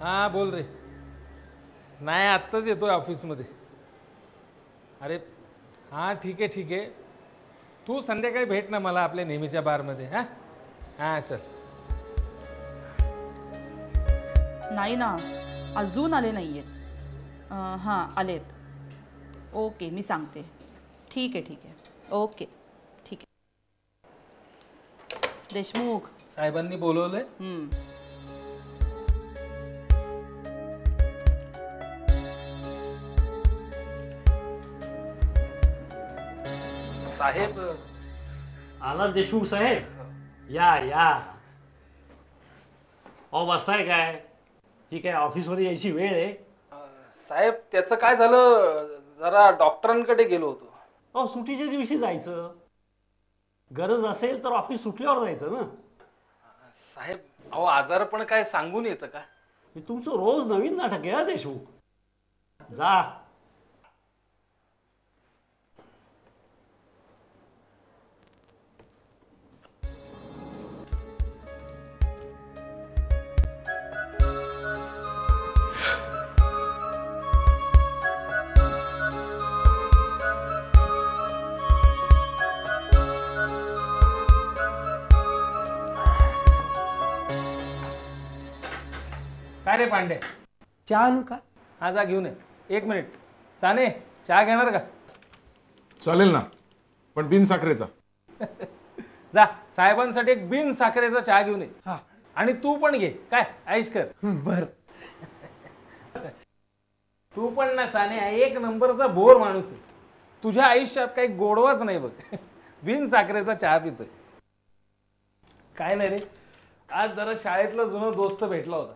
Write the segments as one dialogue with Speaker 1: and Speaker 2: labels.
Speaker 1: हां बोल रे. नाही आत्ताच येतोय ऑफिसमध्ये. अरे हां ठीक आहे ठीक आहे. तू संध्याकाळी भेट ना मला आपल्या नेहमीच्या बारमध्ये. हां हां चल.
Speaker 2: नाही ना, अजून आले नाही आहेत. हां आलेत. ओके मी सांगते. ठीक आहे ओके ठीक आहे. देशमुख
Speaker 1: साहेबांनी बोलवलंय. साहेब
Speaker 3: आला देशमुख साहेब. या या. अहो बसताय काय? ही काय ऑफिसमध्ये यायची वेळ आहे?
Speaker 1: साहेब त्याचं काय झालं, जरा डॉक्टरांकडे गेलो होतो.
Speaker 3: अहो सुट्टीच्या दिवशी जायचं. गरज असेल तर ऑफिस सुटल्यावर जायचं ना.
Speaker 1: साहेब अहो आजार पण काय सांगून येतं का?
Speaker 3: हे तुमचं रोज नवीन नाटक आहे हा देशमुख. जा.
Speaker 1: काय रे पांडे,
Speaker 4: चहा आणू का?
Speaker 1: हा जा घेऊन ये. एक मिनिट. साने चहा घेणार का?
Speaker 5: चालेल ना, पण बिन साखरेचा.
Speaker 1: जा साहेबांसाठी एक बिन साखरेचा चहा घेऊन ये.
Speaker 4: हा.
Speaker 1: आणि तू पण घे. काय ऐश कर.
Speaker 4: बर.
Speaker 1: तू पण ना साने एक नंबरचा बोर माणूस आहेस. तुझ्या आयुष्यात काही गोडवाच नाही बघ. बिन साखरेचा चहा पितोय. काय नाही रे, आज जरा शाळेतला जुना दोस्त भेटला होता.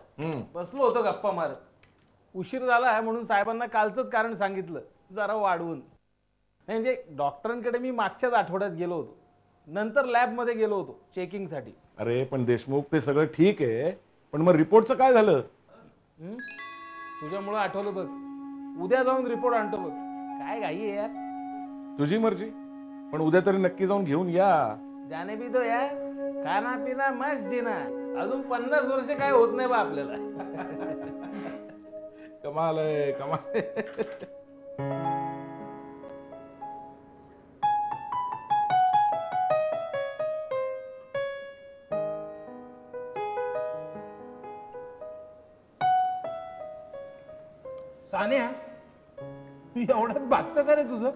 Speaker 1: बसलो होतो गप्पा मारत. उशीर झाला म्हणून साहेबांना कालचंच कारण सांगितलं, जरा वाढवून. म्हणजे डॉक्टरांकडे मी मागच्याच आठवड्यात गेलो होतो. नंतर लॅबमध्ये गेलो होतो चेकिंगसाठी.
Speaker 5: अरे पण देशमुख ते सगळं ठीक आहे, पण मग रिपोर्टचं काय झालं?
Speaker 1: तुझ्यामुळं आठवलं बघ. उद्या जाऊन रिपोर्ट आणतो बघ. काय घाई आहे यार.
Speaker 5: तुझी मर्जी, पण उद्या तरी नक्की जाऊन घेऊन या.
Speaker 1: जाने भी दो यार. खाना पिना मस्त जीना. अजून 50 वर्ष काय होत नाही बा आपल्याला.
Speaker 5: कमाल आहे कमाल.
Speaker 1: सान्या एवढ्यात भागतं का रे तुझं?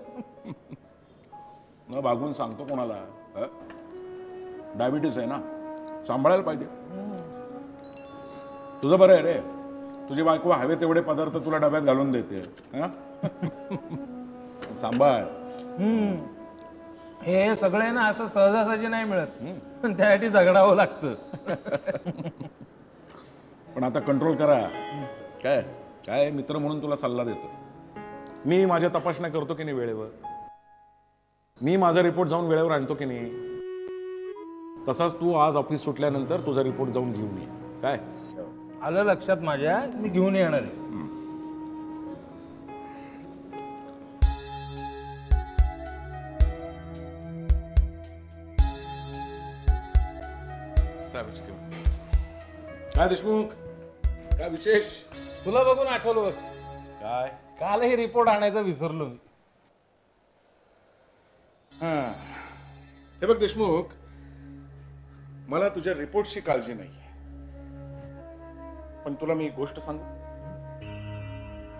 Speaker 5: न भागून सांगतो कोणाला? डायबिटीस आहे ना, सांभाळायला पाहिजे. तुझं बरं आहे रे, तुझी बायको हवे तेवढे पदार्थ तुला डब्यात घालून देते. सांभाळ.
Speaker 1: हे सगळे ना असं सहजासहजी नाही मिळत, पण त्यासाठी झगडावं लागतं.
Speaker 5: पण आता कंट्रोल करा. काय काय मित्र म्हणून तुला सल्ला देतो. मी माझ्या तपासण्या करतो की नाही वेळेवर, मी माझा रिपोर्ट जाऊन वेळेवर आणतो की नाही, तसाच तू आज ऑफिस सुटल्यानंतर तुझा रिपोर्ट जाऊन घेऊन ये. काय
Speaker 1: आलं लक्षात माझ्या, मी घेऊन येणार आहे.
Speaker 5: काय देशमुख, काय विशेष?
Speaker 1: तुला बघून आठवलं बघ.
Speaker 5: काय?
Speaker 1: कालही रिपोर्ट आणायचं विसरलो मी.
Speaker 5: हे बघ देशमुख, मला तुझ्या रिपोर्टची काळजी नाही, पण तुला मी एक गोष्ट सांगू.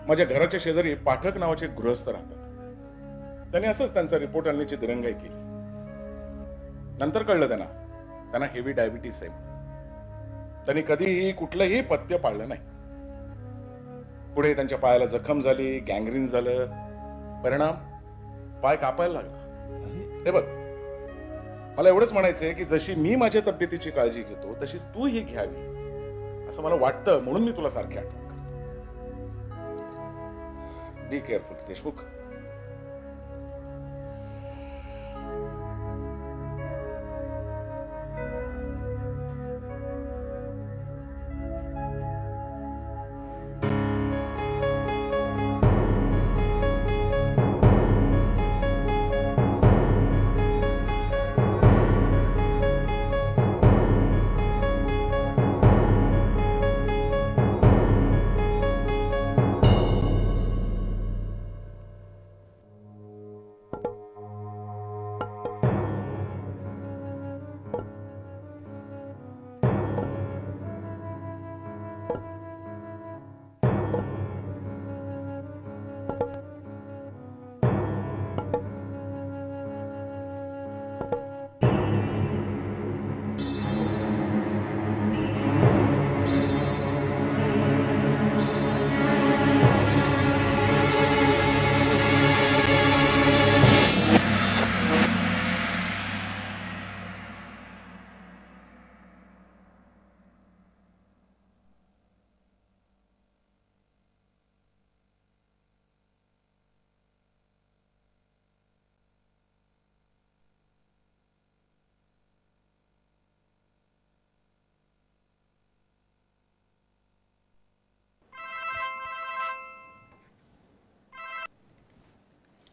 Speaker 5: माझ्या घराच्या शेजारी पाठक नावाचे गृहस्थ राहतात. त्यांनी असंच त्यांचा रिपोर्ट आणण्याची दिरंगाई केली. नंतर कळलं त्यांना हेवी डायबिटीस आहे. त्यांनी कधीही कुठलंही पथ्य पाळलं नाही. पुढे त्यांच्या पायाला जखम झाली, गँग्रीन झालं. परिणाम पाय कापायला लागला. हे बघ, मला एवढंच म्हणायचंय की जशी मी माझ्या तब्येतीची काळजी घेतो तशीच तू ही घ्यावी, असं मला वाटतं. म्हणून मी तुला सारखी आठवण करतो. Be careful Deshmukh.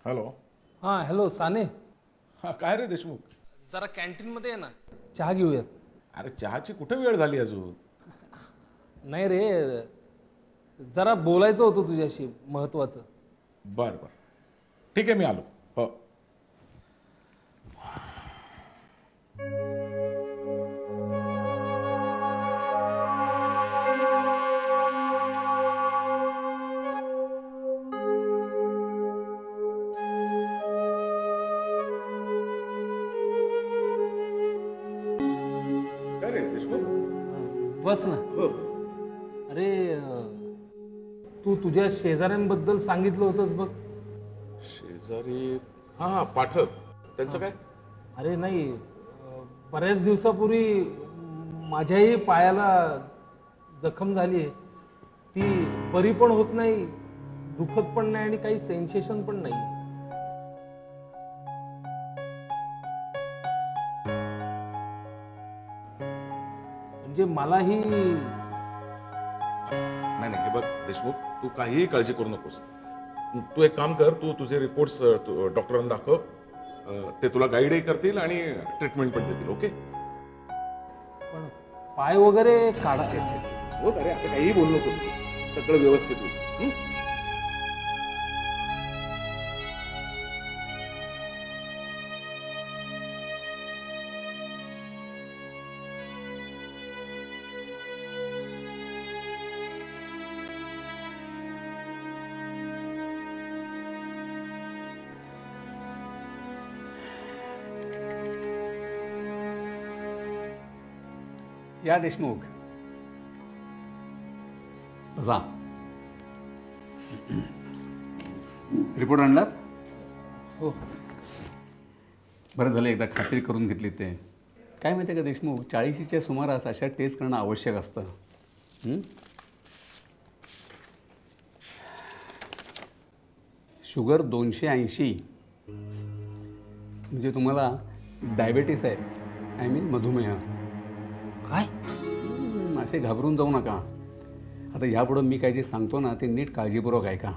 Speaker 5: हॅलो.
Speaker 1: हां हॅलो साने,
Speaker 5: हा काय रे देशमुख?
Speaker 1: जरा कॅन्टीनमध्ये ये ना, चहा घेऊयात.
Speaker 5: अरे चहाची कुठे वेळ झाली अजून?
Speaker 1: नाही रे, जरा बोलायचं होतं तुझ्याशी महत्वाचं.
Speaker 5: बर बर ठीक आहे, मी आलो. हो. काय रे देशमुख?
Speaker 1: बस ना.
Speaker 5: हो.
Speaker 1: अरे तू तुझ्या शेजाऱ्यांबद्दल सांगितलं होतंस बघ.
Speaker 5: शेजारी? हा हा पाठक. त्यांचं काय?
Speaker 1: अरे नाही, बऱ्याच दिवसापूर्वी माझ्याही पायाला जखम झाली आहे. ती बरी पण होत नाही, दुखत पण नाही आणि काही सेन्सेशन पण नाही. म्हणजे मलाही.
Speaker 5: नाही नाही, हे बघ देशमुख, तू काहीही काळजी करू नकोस. तू एक काम कर, तू तुझे रिपोर्ट्स डॉक्टरांना दाखव. ते तुला गाईडही करतील आणि ट्रीटमेंट पण देतील. ओके?
Speaker 1: पण पाय वगैरे काढा.
Speaker 5: अरे असं काहीही बोलू नकोस तू. सगळं व्यवस्थित होईल.
Speaker 4: या देशमुख, जा. रिपोर्ट आणलात?
Speaker 1: हो.
Speaker 4: बरं झालं एकदा खात्री करून घेतली. ते काय माहिती आहे का देशमुख, 40च्या सुमारास अशा टेस्ट करणं आवश्यक असतं. शुगर 280 म्हणजे तुम्हाला डायबेटीस आहे. आय मीन मधुमेह.
Speaker 1: काय?
Speaker 4: असे घाबरून जाऊ नका. आता यापुढं मी काय जे सांगतो ना ते नीट काळजीपूर्वक ऐका.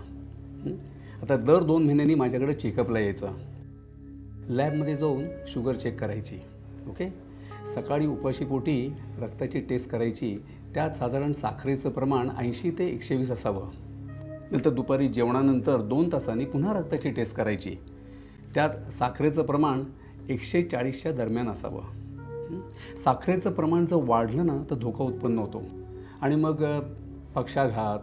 Speaker 4: आता दर 2 महिन्यांनी माझ्याकडे चेकअपला यायचं. लॅबमध्ये जाऊन शुगर चेक करायची. ओके? सकाळी उपाशीपोटी रक्ताची टेस्ट करायची. त्यात साधारण साखरेचं प्रमाण 80 ते 120 असावं. नंतर दुपारी जेवणानंतर 2 तासांनी पुन्हा रक्ताची टेस्ट करायची. त्यात साखरेचं प्रमाण 140च्या दरम्यान असावं. साखरेचं प्रमाण जर वाढलं ना तर धोका उत्पन्न होतो आणि मग पक्षाघात,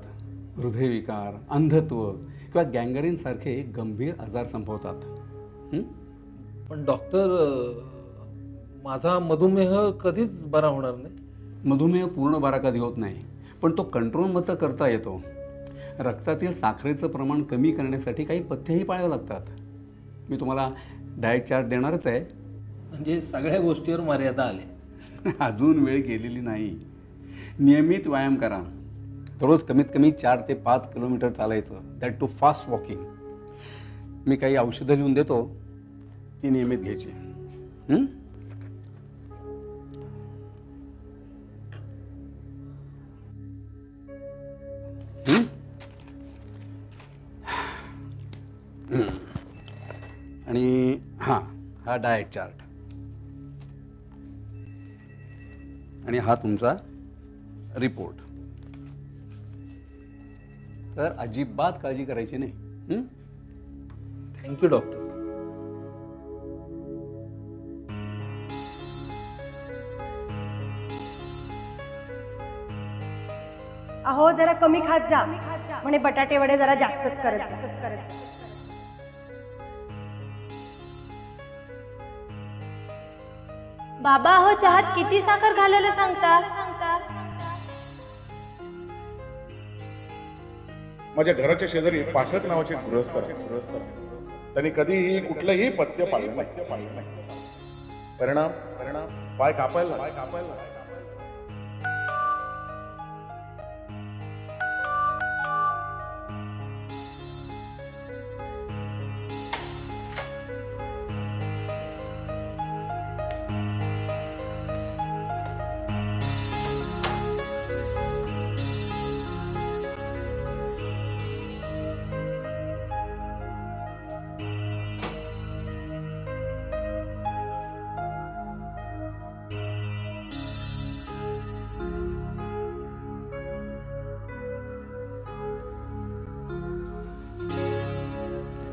Speaker 4: हृदयविकार, अंधत्व किंवा गँगरीनसारखे गंभीर आजार संभवतात.
Speaker 1: पण डॉक्टर, माझा मधुमेह कधीच बरा होणार नाही.
Speaker 4: मधुमेह पूर्ण बरा कधी होत नाही, पण तो कंट्रोलमध्ये करता येतो. रक्तातील साखरेचं प्रमाण कमी करण्यासाठी काही पथ्यही पाळावे लागतात. मी तुम्हाला डाएट चार्ट देणारच आहे.
Speaker 1: म्हणजे सगळ्या गोष्टीवर मर्यादा आली.
Speaker 4: अजून वेळ गेलेली नाही. नियमित व्यायाम करा. दररोज कमीत कमी 4 ते 5 किलोमीटर चालायचं. That too fast walking. मी काही औषधं लिहून देतो, ती नियमित घ्यायची. आणि हा डाएट चार्ट आणि हा तुमचा रिपोर्ट. तर अजिबात काळजी करायची नाही.
Speaker 1: Thank you doctor.
Speaker 6: अहो जरा कमी खात जा म्हणे, बटाटे वडे जरा जास्तच करत जा.
Speaker 7: बाबा अहो चहात किती साखर घालायला सांगता?
Speaker 5: माझ्या घराच्या शेजारी पाठक नावाचे गृहस्थ राहतात. त्यांनी कधीही कुठलंही पथ्य पाळलं नाही. परिणाम पाय कापायला.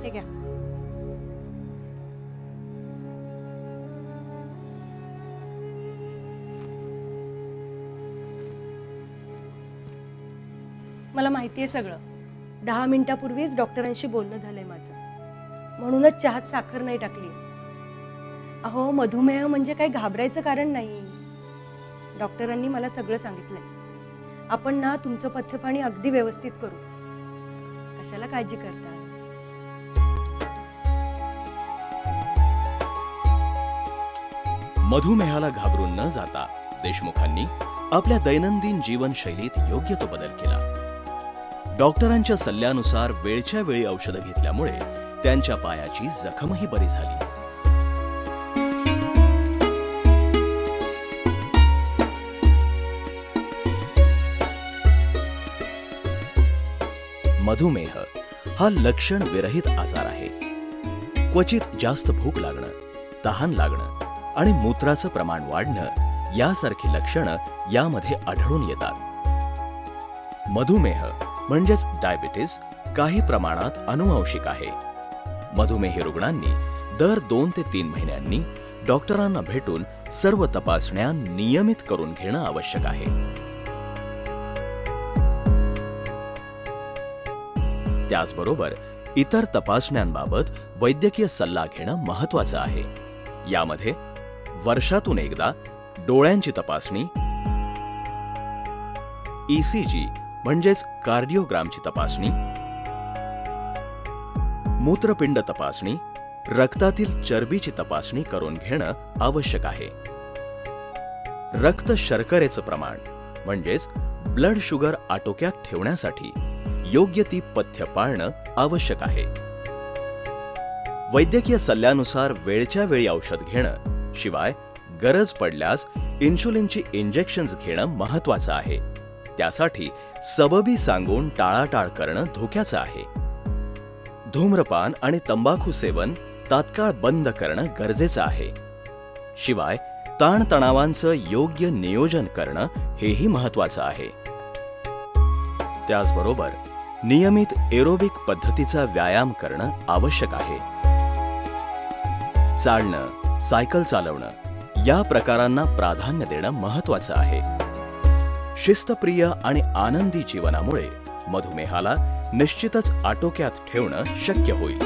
Speaker 6: हे घ्या. मला माहिती आहे सगळं. 10 मिनिटापूर्वीच डॉक्टरांशी बोलणं झालंय माझं, म्हणूनच चहात साखर नाही टाकली. अहो मधुमेह म्हणजे काही घाबरायचं कारण नाही. डॉक्टरांनी मला सगळं सांगितलंय. आपण ना तुमचं पथ्यपाणी अगदी व्यवस्थित करू. कशाला काळजी करता?
Speaker 8: मधुमेहाला घाबरून न जाता देशमुखांनी आपल्या दैनंदिन जीवनशैलीत योग्य तो बदल केला. डॉक्टरांच्या सल्ल्यानुसार वेळच्या वेळी औषधं घेतल्यामुळे त्यांच्या पायाची जखमही बरी झाली. मधुमेह हा लक्षण विरहित आजार आहे. क्वचित जास्त भूक लागणं, तहान लागणं आणि मूत्राचं प्रमाण वाढणं यासारखी लक्षणं यामध्ये आढळून येतात. मधुमेह म्हणजेच डायबिटीस काही प्रमाणात अनुवांशिक आहे. मधुमेही रुग्णांनी दर 2 ते 3 महिन्यांनी डॉक्टरांना भेटून सर्व तपासण्या नियमित करून घेणं आवश्यक आहे. त्याचबरोबर इतर तपासण्यांबाबत वैद्यकीय सल्ला घेणं महत्त्वाचं आहे. यामध्ये वर्षातून एकदा डोळ्यांची तपासणी, ECG म्हणजेच कार्डिओग्रामची तपासणी, मूत्रपिंड तपासणी, रक्तातील चरबीची तपासणी करून घेणं आवश्यक आहे. रक्त शर्करेचं प्रमाण म्हणजेच ब्लड शुगर आटोक्यात ठेवण्यासाठी योग्य ती पथ्य पाळणं आवश्यक आहे. वैद्यकीय सल्ल्यानुसार वेळच्या वेळी औषध घेणं, शिवाय गरज पडल्यास इन्शुलिनची इंजेक्शन्स घेणं महत्त्वाचं आहे. त्यासाठी सबबी सांगून टाळाटाळ करणं धोक्याचं आहे. धूम्रपान आणि तंबाखू सेवन तात्काळ बंद करणं गरजेचं आहे. शिवाय ताणतणावांचं योग्य नियोजन करणं हेही महत्त्वाचं आहे. त्याचबरोबर नियमित एरोबिक पद्धतीचा व्यायाम करणं आवश्यक आहे. चालणं, सायकल चालवणं या प्रकारांना प्राधान्य देणं महत्त्वाचं आहे. शिस्तप्रिय आणि आनंदी जीवनामुळे मधुमेहाला निश्चितच आटोक्यात ठेवणं शक्य होईल.